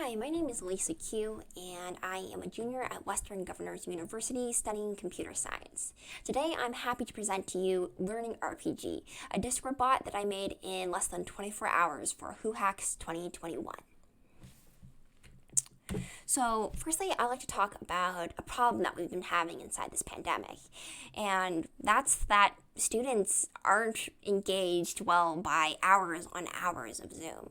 Hi, my name is Lisa Q, and I am a junior at Western Governors University studying computer science. Today, I'm happy to present to you Learning RPG, a Discord bot that I made in less than 24 hours for Who Hacks 2021. So, firstly, I'd like to talk about a problem that we've been having inside this pandemic, and that's that students aren't engaged well by hours on hours of Zoom.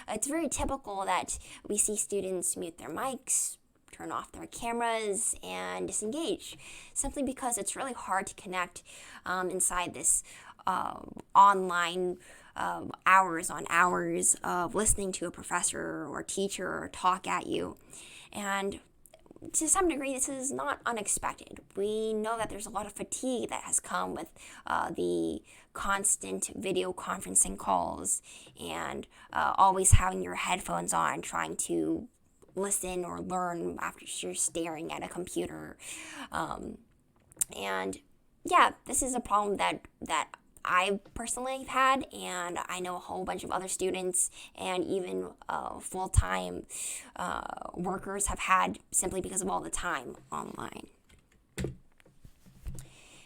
It's very typical that we see students mute their mics, turn off their cameras, and disengage, simply because it's really hard to connect inside this online hours on hours of listening to a professor or teacher talk at you. And to some degree, this is not unexpected. We know that there's a lot of fatigue that has come with the constant video conferencing calls and always having your headphones on, trying to listen or learn after you're staring at a computer. And yeah, this is a problem that I personally have had, and I know a whole bunch of other students and even full-time workers have had, simply because of all the time online.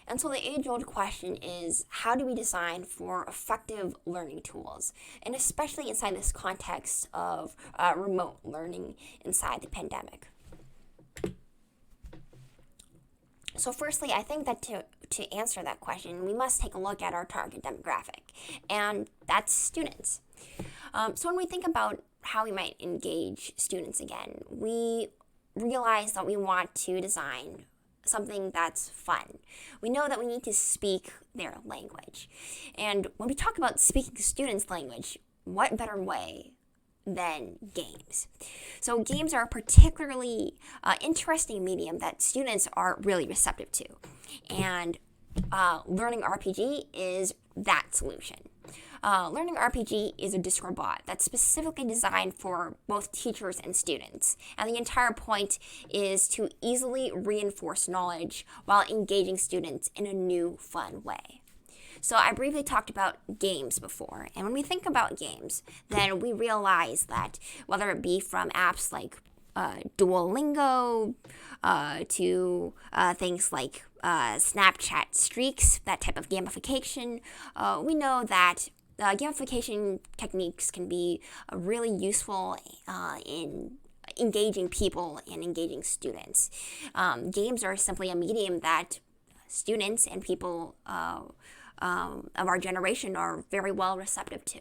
And so the age-old question is, how do we design for effective learning tools, and especially inside this context of remote learning inside the pandemic? So firstly, I think that to answer that question, we must take a look at our target demographic, and that's students. So when we think about how we might engage students again, we realize that we want to design something that's fun. We know that we need to speak their language. And when we talk about speaking students' language, what better way than games? So games are a particularly interesting medium that students are really receptive to. And Learning RPG is that solution. Learning RPG is a Discord bot that's specifically designed for both teachers and students. And the entire point is to easily reinforce knowledge while engaging students in a new, fun way. So I briefly talked about games before, and when we think about games, then we realize that whether it be from apps like Duolingo to things like Snapchat Streaks, that type of gamification, we know that gamification techniques can be really useful in engaging people and engaging students. Games are simply a medium that students and people of our generation are very well receptive to.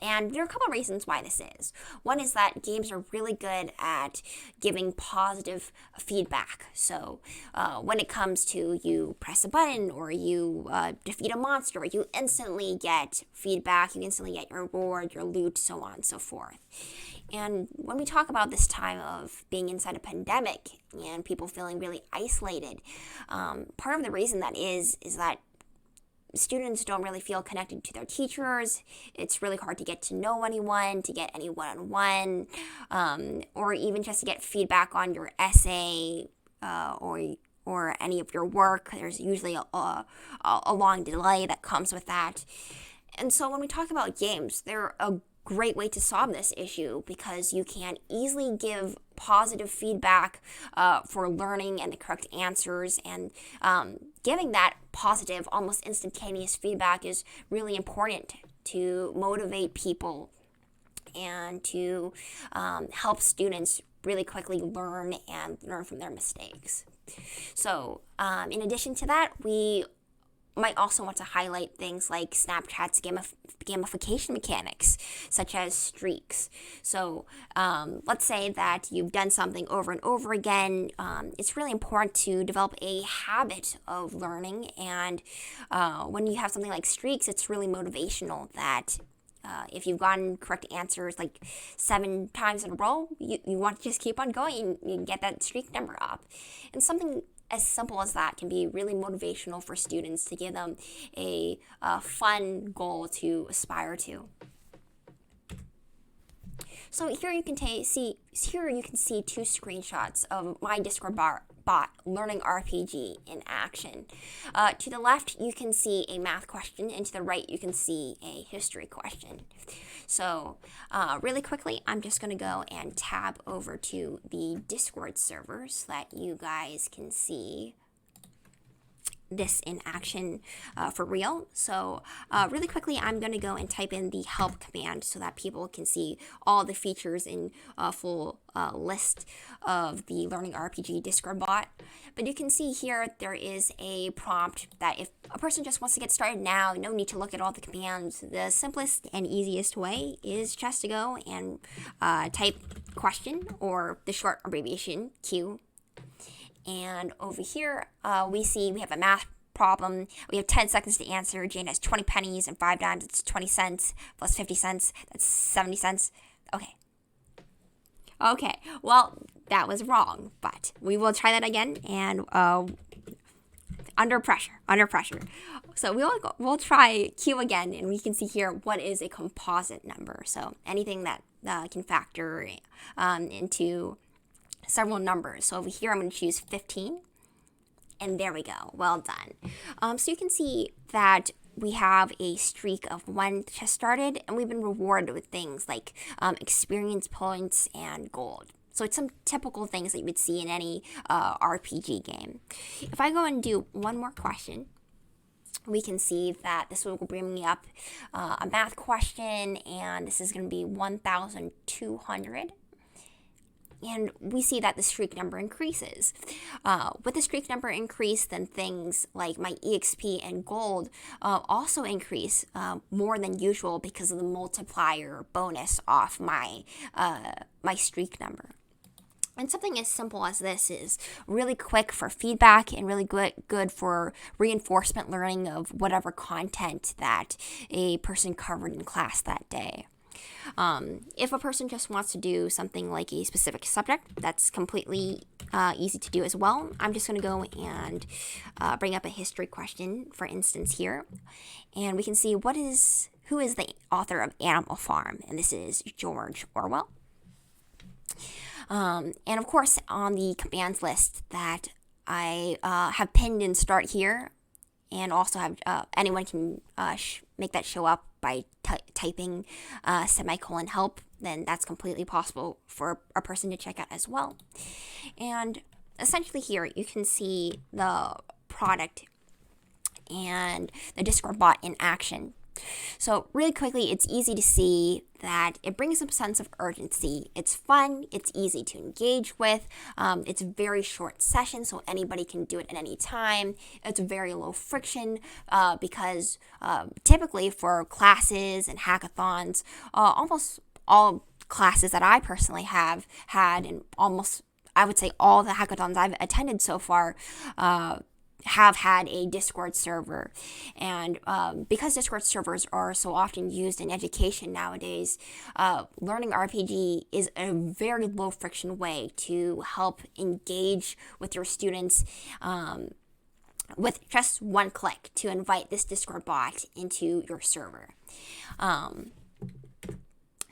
And there are a couple of reasons why this is. One is that games are really good at giving positive feedback. So when it comes to you press a button or you defeat a monster, you instantly get feedback, you instantly get your reward, your loot, so on and so forth. And when we talk about this time of being inside a pandemic and people feeling really isolated, part of the reason that is that students don't really feel connected to their teachers. It's really hard to get to know anyone, to get any one-on-one, or even just to get feedback on your essay or any of your work. There's usually a long delay that comes with that. And so when we talk about games, they're a great way to solve this issue because you can easily give positive feedback for learning and the correct answers, and giving that positive, almost instantaneous feedback is really important to motivate people and to help students really quickly learn from their mistakes. So in addition to that, we might also want to highlight things like Snapchat's gamification mechanics, such as streaks. So let's say that you've done something over and over again. It's really important to develop a habit of learning, and when you have something like streaks, it's really motivational that if you've gotten correct answers like 7 times in a row, you want to just keep on going. You get that streak number up. And something as simple as that can be really motivational for students to give them a fun goal to aspire to. So here you can see 2 screenshots of my Discord bot Learning RPG in action. To the left, you can see a math question, and to the right, you can see a history question. So really quickly, I'm just going to go and tab over to the Discord server so that you guys can see this in action for real. So really quickly, I'm going to go and type in the help command so that people can see all the features in a full list of the Learning RPG Discord bot. But you can see here there is a prompt that if a person just wants to get started now, no need to look at all the commands. The simplest and easiest way is just to go and type question or the short abbreviation Q. And over here, we have a math problem. We have 10 seconds to answer. Jane has 20 pennies and 5 dimes. It's 20 cents plus 50 cents. That's 70 cents. Okay, well, that was wrong, but we will try that again, and under pressure. So we'll try Q again, and we can see here what is a composite number. So anything that can factor into several numbers. So over here, I'm going to choose 15. And there we go. Well done. So you can see that we have a streak of 1 just started, and we've been rewarded with things like experience points and gold. So it's some typical things that you would see in any RPG game. If I go and do one more question, we can see that this will bring me up a math question, and this is going to be 1,200. And we see that the streak number increases. With the streak number increase, then things like my EXP and gold also increase more than usual because of the multiplier bonus off my streak number. And something as simple as this is really quick for feedback and really good for reinforcement learning of whatever content that a person covered in class that day. If a person just wants to do something like a specific subject, that's completely easy to do as well. I'm just going to go and bring up a history question, for instance, here. And we can see who is the author of Animal Farm, and this is George Orwell. And of course, on the commands list that I have pinned and start here, and also have anyone can make that show up by typing semicolon help, then that's completely possible for a person to check out as well. And essentially here you can see the product and the Discord bot in action. So really quickly, it's easy to see that it brings a sense of urgency. It's fun, it's easy to engage with, it's a very short session, so anybody can do it at any time. It's very low friction because typically for classes and hackathons, almost all classes that I personally have had, and almost, I would say all the hackathons I've attended so far, have had a Discord server. And because Discord servers are so often used in education nowadays, Learning RPG is a very low friction way to help engage with your students with just one click to invite this Discord bot into your server.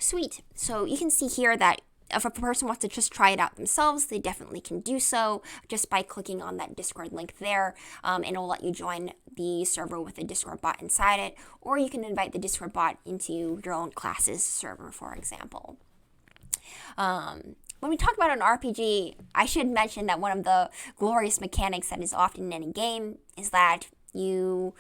Sweet. So you can see here that if a person wants to just try it out themselves, they definitely can do so just by clicking on that Discord link there, and it'll let you join the server with a Discord bot inside it, or you can invite the Discord bot into your own class's server, for example. When we talk about an RPG, I should mention that one of the glorious mechanics that is often in any game is that you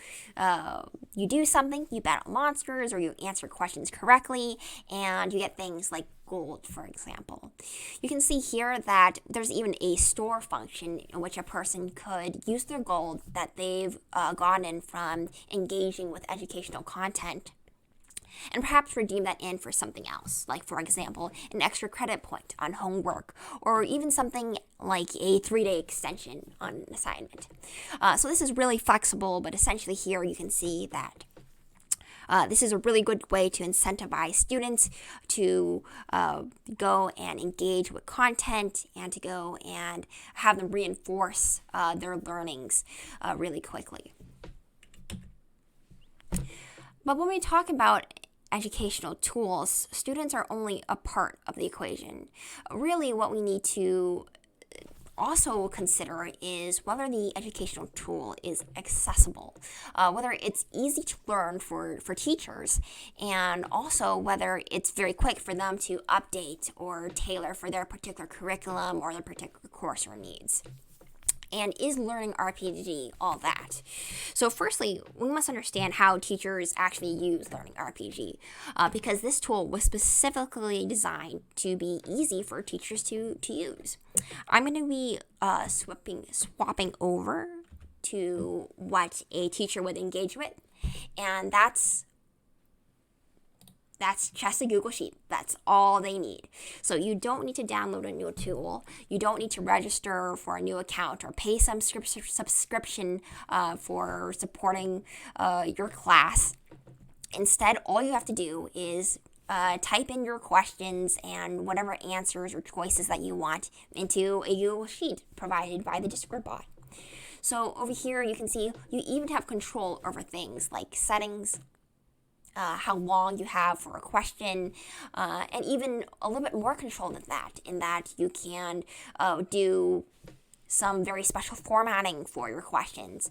do something, you battle monsters, or you answer questions correctly, and you get things like gold, for example. You can see here that there's even a store function in which a person could use their gold that they've gotten from engaging with educational content and perhaps redeem that in for something else, like, for example, an extra credit point on homework, or even something like a 3-day extension on an assignment. So this is really flexible, but essentially here you can see that this is a really good way to incentivize students to go and engage with content and to go and have them reinforce their learnings really quickly. But when we talk about educational tools, students are only a part of the equation. Really, what we need to also consider is whether the educational tool is accessible, whether it's easy to learn for teachers, and also whether it's very quick for them to update or tailor for their particular curriculum or their particular course or needs. And is learning RPG all that? So firstly, we must understand how teachers actually use Learning RPG, because this tool was specifically designed to be easy for teachers to use. I'm going to be swapping over to what a teacher would engage with, and that's just a Google Sheet. That's all they need. So you don't need to download a new tool. You don't need to register for a new account or pay some subscription for supporting your class. Instead, all you have to do is type in your questions and whatever answers or choices that you want into a Google Sheet provided by the Discord bot. So over here, you can see you even have control over things like settings, how long you have for a question, and even a little bit more control than that, in that you can do some very special formatting for your questions.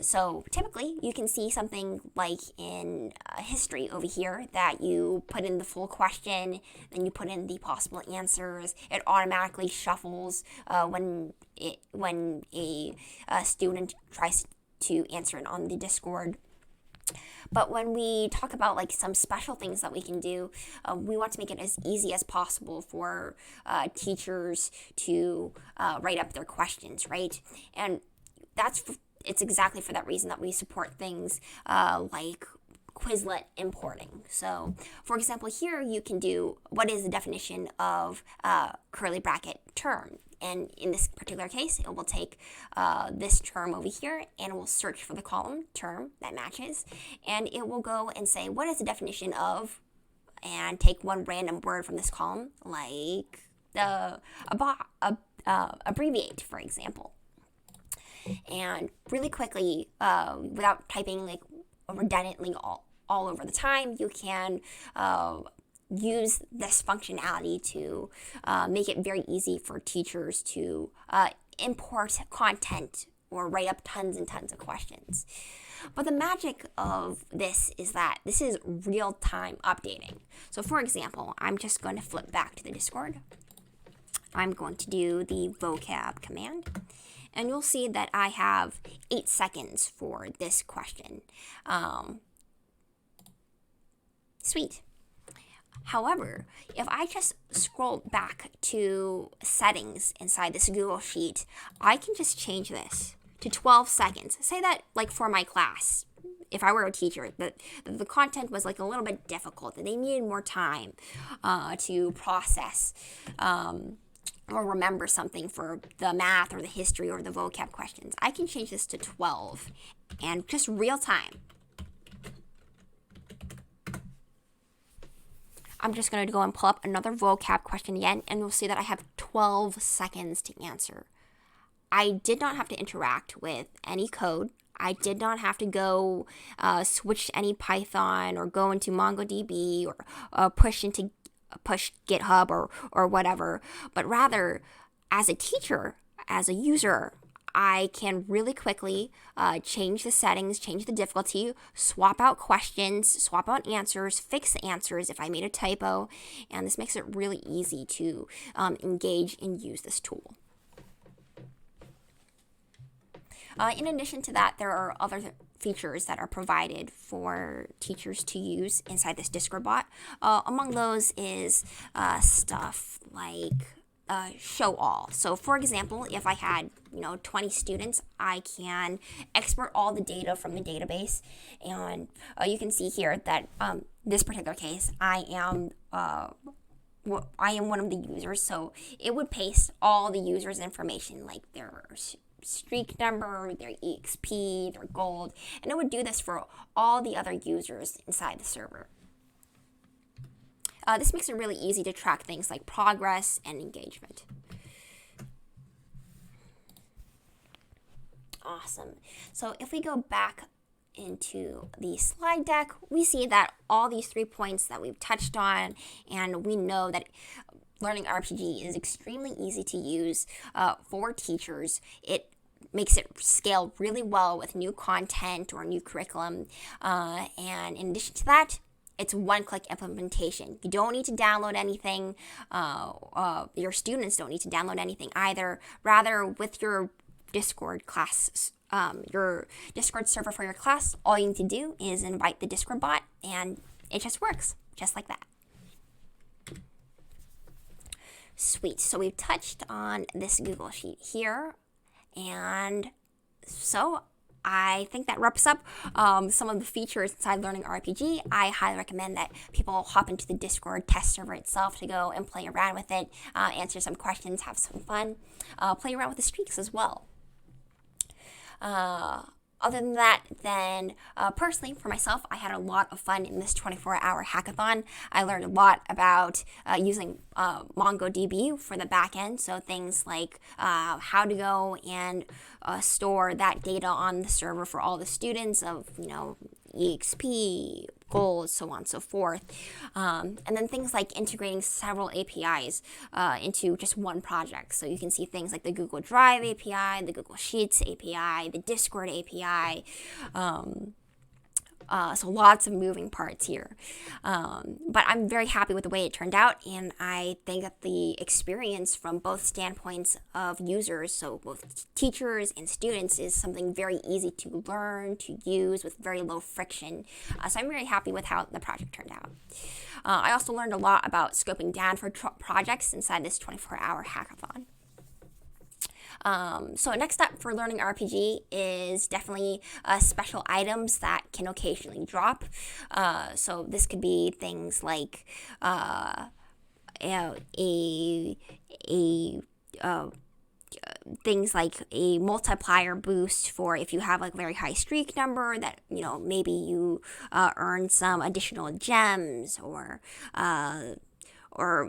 So typically you can see something like in history over here that you put in the full question, then you put in the possible answers. It automatically shuffles when a student tries to answer it on the Discord. But when we talk about like some special things that we can do, we want to make it as easy as possible for teachers to write up their questions, right? And it's exactly for that reason that we support things like Quizlet importing. So, for example, here you can do what is the definition of curly bracket term. And in this particular case, it will take this term over here and it will search for the column term that matches. And it will go and say, what is the definition of, and take one random word from this column, like abbreviate, for example. And really quickly, without typing like redundantly all over the time, you can use this functionality to make it very easy for teachers to import content or write up tons and tons of questions. But the magic of this is that this is real-time updating. So for example, I'm just going to flip back to the Discord. I'm going to do the vocab command. And you'll see that I have 8 seconds for this question. Sweet. However, if I just scroll back to settings inside this Google Sheet, I can just change this to 12 seconds. Say that like for my class, if I were a teacher, the content was like a little bit difficult, that they needed more time to process or remember something for the math or the history or the vocab questions. I can change this to 12 and just real time. I'm just going to go and pull up another vocab question again, and you'll see that I have 12 seconds to answer. I did not have to interact with any code. I did not have to go switch to any Python or go into MongoDB or push GitHub or whatever. But rather, as a teacher, as a user, I can really quickly change the settings, change the difficulty, swap out questions, swap out answers, fix the answers if I made a typo, and this makes it really easy to engage and use this tool. In addition to that, there are other features that are provided for teachers to use inside this Discord bot. Among those is stuff like show all. So for example, if I had 20 students, I can export all the data from the database, and you can see here that this particular case, I am one of the users, so it would paste all the users' information, like their streak number, their EXP, their gold, and it would do this for all the other users inside the server. This makes it really easy to track things like progress and engagement. Awesome. So if we go back into the slide deck, we see that all these 3 points that we've touched on, and we know that Learning RPG is extremely easy to use for teachers. It makes it scale really well with new content or new curriculum. And in addition to that, it's one-click implementation. You don't need to download anything. Your students don't need to download anything either. Rather, with your Discord class, your Discord server for your class, all you need to do is invite the Discord bot, and it just works, just like that. Sweet. So we've touched on this Google Sheet here, and so I think that wraps up some of the features inside Learning RPG. I highly recommend that people hop into the Discord test server itself to go and play around with it, answer some questions, have some fun, play around with the streaks as well. Other than that, then personally, for myself, I had a lot of fun in this 24-hour hackathon. I learned a lot about using MongoDB for the backend, so things like how to go and store that data on the server for all the students of, EXP, goals, so on and so forth. And then things like integrating several APIs into just one project. So you can see things like the Google Drive API, the Google Sheets API, the Discord API. So lots of moving parts here. But I'm very happy with the way it turned out, and I think that the experience from both standpoints of users, so both teachers and students, is something very easy to learn, to use with very low friction. So I'm very happy with how the project turned out. I also learned a lot about scoping down for projects inside this 24-hour hackathon. So next up for Learning RPG is definitely special items that can occasionally drop. So this could be things like things like a multiplier boost for if you have a very high streak number that, maybe you earn some additional gems or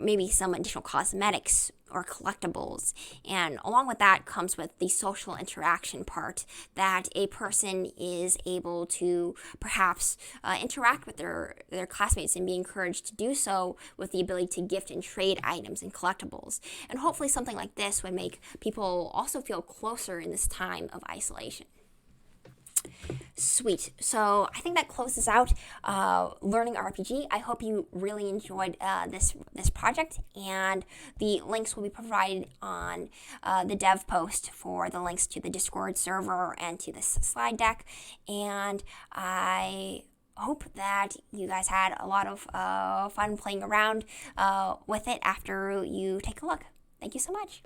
maybe some additional cosmetics or collectibles. And along with that comes with the social interaction part, that a person is able to perhaps interact with their classmates and be encouraged to do so with the ability to gift and trade items and collectibles. And hopefully something like this would make people also feel closer in this time of isolation. Sweet. So I think that closes out Learning RPG. I hope you really enjoyed this project, and the links will be provided on the dev post for the links to the Discord server and to this slide deck. And I hope that you guys had a lot of fun playing around with it after you take a look. Thank you so much.